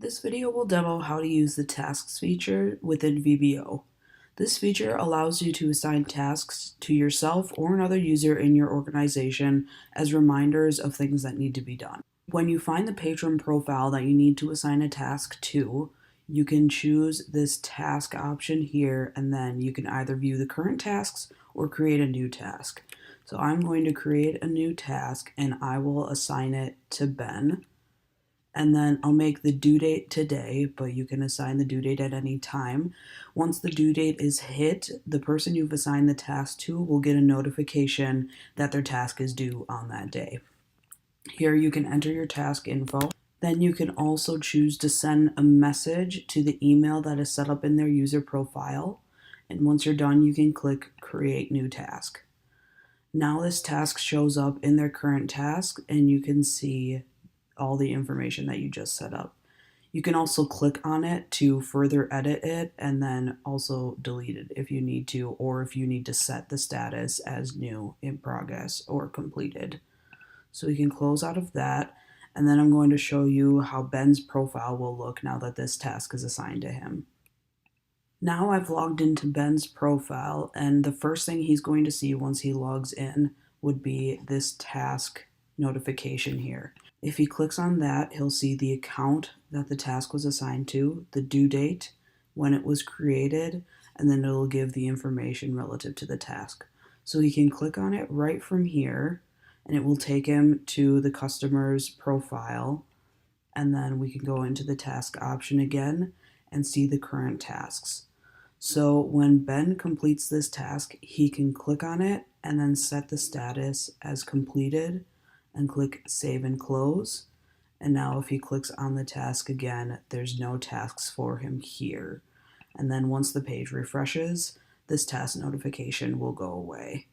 This video will demo how to use the Tasks feature within VBO. This feature allows you to assign tasks to yourself or another user in your organization as reminders of things that need to be done. When you find the patron profile that you need to assign a task to, you can choose this task option here, and then you can either view the current tasks or create a new task. So I'm going to create a new task and I will assign it to Ben. And then I'll make the due date today, but you can assign the due date at any time. Once the due date is hit, the person you've assigned the task to will get a notification that their task is due on that day. Here you can enter your task info. Then you can also choose to send a message to the email that is set up in their user profile. And once you're done, you can click Create New Task. Now this task shows up in their current task, and you can see all the information that you just set up. You can also click on it to further edit it and then also delete it if you need to, or if you need to set the status as new, in progress, or completed. So we can close out of that, and then I'm going to show you how Ben's profile will look now that this task is assigned to him. Now I've logged into Ben's profile, and the first thing he's going to see once he logs in would be this task notification here. If he clicks on that, he'll see the account that the task was assigned to, the due date, when it was created, and then it'll give the information relative to the task. So he can click on it right from here, and it will take him to the customer's profile, and then we can go into the task option again and see the current tasks. So when Ben completes this task, he can click on it and then set the status as completed and click Save and Close. And now if he clicks on the task again, there's no tasks for him here. And then once the page refreshes, this task notification will go away.